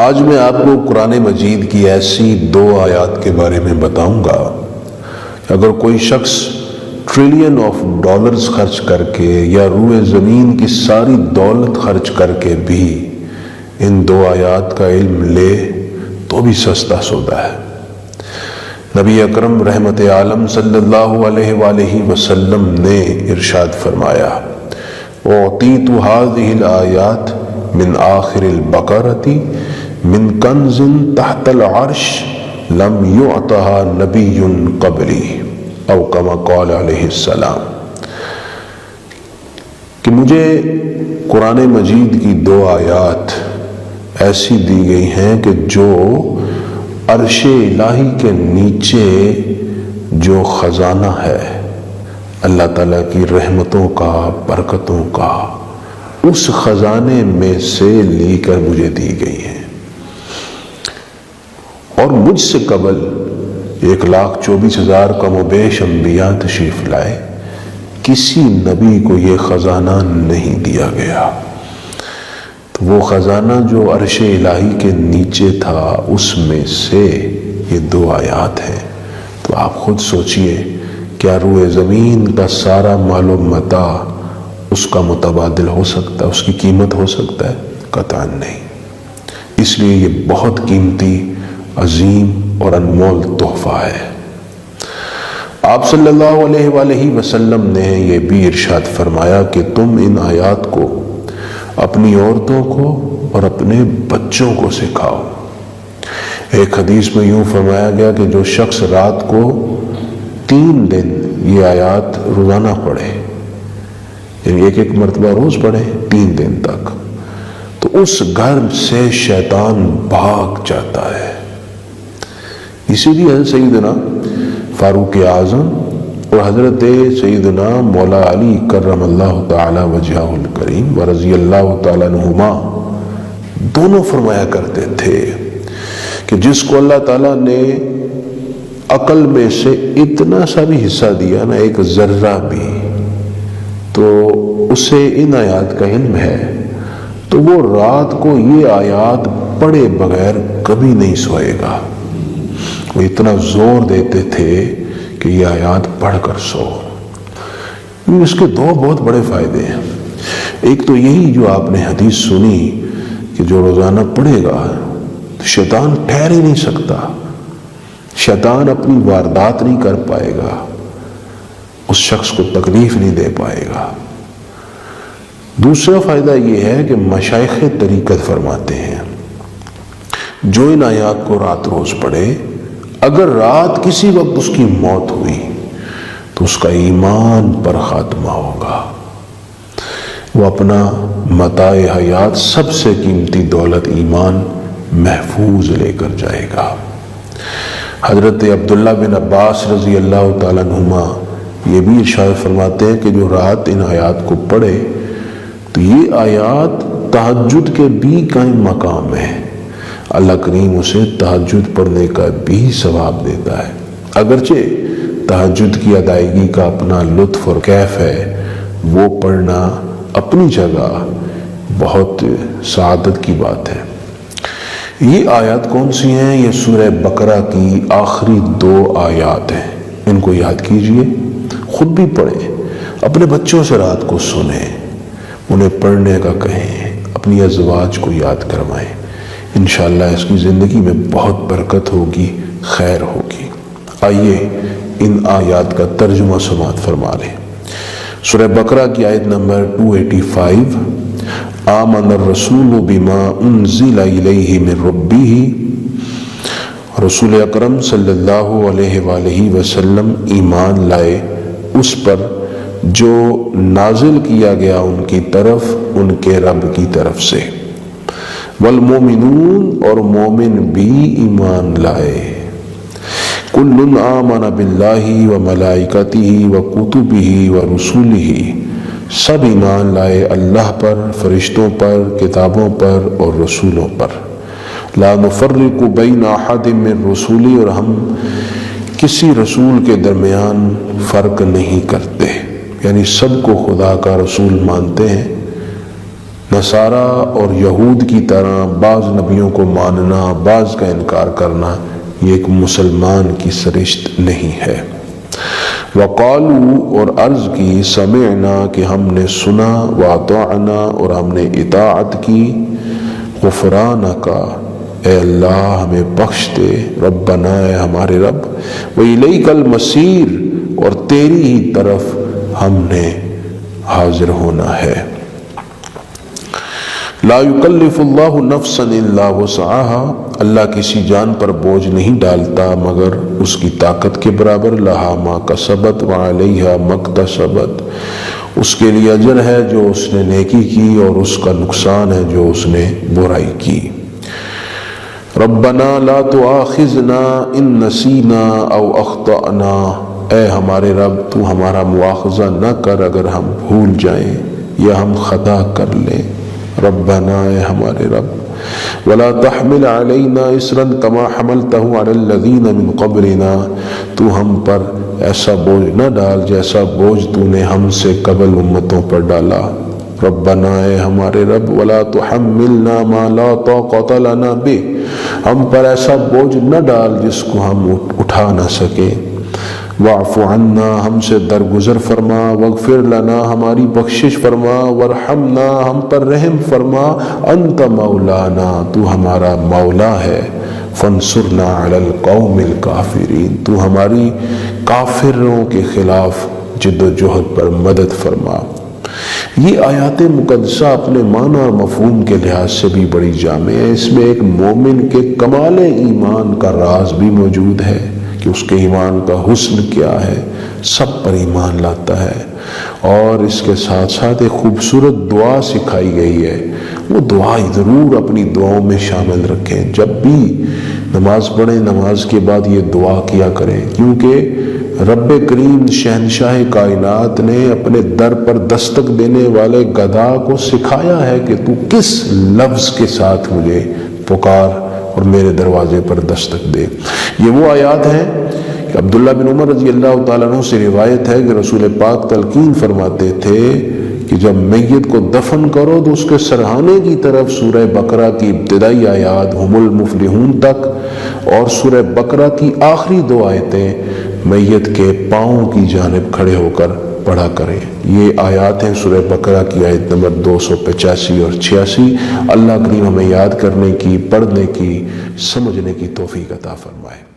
آج میں آپ کو قرآن مجید کی ایسی 2 آیات کے بارے میں بتاؤں گا کہ اگر کوئی شخص ٹریلین آف ڈالرز خرچ کر کے یا روئے زمین کی ساری دولت خرچ کر کے بھی ان 2 آیات کا علم لے تو بھی سستا سودا ہے۔ نبی اکرم رحمت عالم صلی اللہ علیہ وآلہ وسلم نے ارشاد فرمایا، اعطیت هذه الآیات من آخر البقرۃ من کنز تحت العرش لم یعطها نبی قبلی او کما قال علیہ السلام، کہ مجھے قرآن مجید کی 2 آیات ایسی دی گئی ہیں کہ جو عرش الہی کے نیچے جو خزانہ ہے اللہ تعالیٰ کی رحمتوں کا، برکتوں کا، اس خزانے میں سے لی کر مجھے دی گئی ہیں، اور مجھ سے قبل 1,24,000 کم و بیش انبیاء تشریف لائے، کسی نبی کو یہ خزانہ نہیں دیا گیا۔ تو وہ خزانہ جو عرش الہی کے نیچے تھا، اس میں سے یہ 2 آیات ہیں۔ تو آپ خود سوچئے، کیا روئے زمین کا سارا مال و متاع اس کا متبادل ہو سکتا ہے، اس کی قیمت ہو سکتا ہے؟ قطعاً نہیں۔ اس لیے یہ بہت قیمتی، عظیم اور انمول تحفہ ہے۔ آپ صلی اللہ علیہ وآلہ وسلم نے یہ بھی ارشاد فرمایا کہ تم ان آیات کو اپنی عورتوں کو اور اپنے بچوں کو سکھاؤ۔ ایک حدیث میں یوں فرمایا گیا کہ جو شخص رات کو 3 دن یہ آیات روزانہ پڑھے، یعنی ایک مرتبہ روز پڑھے 3 دن تک، تو اس گھر سے شیطان بھاگ جاتا ہے۔ اسی لیے حضرت سیدنا فاروق اعظم اور حضرت سیدنا مولا علی کرم اللہ تعالی وجہہ الکریم ورضی اللہ تعالیٰ عنہما دونوں فرمایا کرتے تھے کہ جس کو اللہ تعالیٰ نے عقل میں سے اتنا سا بھی حصہ دیا نا، ایک ذرہ بھی، تو اسے ان آیات کا علم ہے، تو وہ رات کو یہ آیات پڑھے بغیر کبھی نہیں سوئے گا۔ وہ اتنا زور دیتے تھے کہ یہ آیات پڑھ کر سو۔ اس کے 2 بہت بڑے فائدے ہیں۔ ایک تو یہی جو آپ نے حدیث سنی کہ جو روزانہ پڑھے گا تو شیطان ٹھہر ہی نہیں سکتا، شیطان اپنی واردات نہیں کر پائے گا، اس شخص کو تکلیف نہیں دے پائے گا۔ دوسرا فائدہ یہ ہے کہ مشائخ طریقت فرماتے ہیں جو ان آیات کو رات روز پڑھے، اگر رات کسی وقت اس کی موت ہوئی تو اس کا ایمان پر خاتمہ ہوگا، وہ اپنا متاع حیات سب سے قیمتی دولت ایمان محفوظ لے کر جائے گا۔ حضرت عبداللہ بن عباس رضی اللہ تعالیٰ عنہما یہ بھی ارشاد فرماتے ہیں کہ جو رات ان آیات کو پڑھے تو یہ آیات تہجد کے بھی قائم مقام ہے، اللہ کریم اسے تہجد پڑھنے کا بھی ثواب دیتا ہے۔ اگرچہ تہجد کی ادائیگی کا اپنا لطف اور کیف ہے، وہ پڑھنا اپنی جگہ بہت سعادت کی بات ہے۔ یہ آیات کون سی ہیں؟ یہ سورہ بقرہ کی آخری 2 آیات ہیں۔ ان کو یاد کیجئے، خود بھی پڑھیں، اپنے بچوں سے رات کو سنیں، انہیں پڑھنے کا کہیں، اپنی ازواج کو یاد کروائیں۔ انشاءاللہ اس کی زندگی میں بہت برکت ہوگی، خیر ہوگی۔ آئیے ان آیات کا ترجمہ سماعت فرما لیں۔ سورہ بقرہ کی آیت نمبر 285، آمن الرسول بما انزل الیہ من ربہ، رسول اکرم صلی اللہ علیہ وآلہ وسلم ایمان لائے اس پر جو نازل کیا گیا ان کی طرف ان کے رب کی طرف سے، والمومنون اور مومن بھی ایمان لائے، کل آمن باللہ وملائکتہ وکتبہ ورسولہ، سب ایمان لائے اللہ پر، فرشتوں پر، کتابوں پر اور رسولوں پر، لا نفرق بین احد من رسولہ، اور ہم کسی رسول کے درمیان فرق نہیں کرتے، یعنی سب کو خدا کا رسول مانتے ہیں، نصارہ اور یہود کی طرح بعض نبیوں کو ماننا، بعض کا انکار کرنا، یہ ایک مسلمان کی سرشت نہیں ہے۔ وقالو اور عرض کی سمعنا کہ ہم نے سنا، واطعنا اور ہم نے اطاعت کی، غفرانک اے اللہ ہمیں بخش دے، ربنا اے ہمارے رب، وإلیک المصیر اور تیری ہی طرف ہم نے حاضر ہونا ہے۔ لا یکلف اللہ نفسا الا وسعها، اللہ کسی جان پر بوجھ نہیں ڈالتا مگر اس کی طاقت کے برابر، لہا ما کسبت وعلیہا ما اکتسبت، اس کے لیے اجر ہے جو اس نے نیکی کی اور اس کا نقصان ہے جو اس نے برائی کی۔ ربنا لا تؤاخذنا ان نسینا او اخطأنا، اے ہمارے رب تو ہمارا مواخذہ نہ کر اگر ہم بھول جائیں یا ہم خطا کر لیں۔ ربنا اے ہمارے رب، ولا تحمل علینا اسرا کما حملته علی الذین من قبلنا، تو ہم پر ایسا بوجھ نہ ڈال جیسا بوجھ تو نے ہم سے قبل امتوں پر ڈالا۔ ربنا اے ہمارے رب، ولا تحملنا ما لا طاقت لنا به، ہم پر ایسا بوجھ نہ ڈال جس کو ہم اٹھا نہ سکے۔ واعف عنا، ہم سے درگزر فرما، واغفر لنا، ہماری بخشش فرما، وارحمنا، ہم پر رحم فرما، انت مولانا، تو ہمارا مولا ہے، فانصرنا علی القوم الکافرین، تو ہماری کافروں کے خلاف جد و جہد پر مدد فرما۔ یہ آیات مقدسہ اپنے معنی اور مفہوم کے لحاظ سے بھی بڑی جامع ہے۔ اس میں ایک مومن کے کمال ایمان کا راز بھی موجود ہے کہ اس کے ایمان کا حسن کیا ہے، سب پر ایمان لاتا ہے، اور اس کے ساتھ ساتھ ایک خوبصورت دعا سکھائی گئی ہے، وہ دعا ضرور اپنی دعاؤں میں شامل رکھیں۔ جب بھی نماز پڑھیں نماز کے بعد یہ دعا کیا کریں، کیونکہ رب کریم شہنشاہ کائنات نے اپنے در پر دستک دینے والے گدھا کو سکھایا ہے کہ تو کس لفظ کے ساتھ مجھے پکار اور میرے دروازے پر دستک دے۔ یہ وہ آیات ہیں کہ عبداللہ بن عمر رضی اللہ تعالیٰ عنہ سے روایت ہے کہ رسول پاک تلقین فرماتے تھے کہ جب میت کو دفن کرو تو اس کے سرہانے کی طرف سورہ بقرہ کی ابتدائی آیات ہم المفلحون تک اور سورہ بقرہ کی آخری 2 آیتیں میت کے پاؤں کی جانب کھڑے ہو کر پڑھا کریں۔ یہ آیات ہیں سورہ بقرہ کی آیت نمبر 285 اور 86۔ اللہ کریم ہمیں یاد کرنے کی، پڑھنے کی، سمجھنے کی توفیق عطا فرمائے۔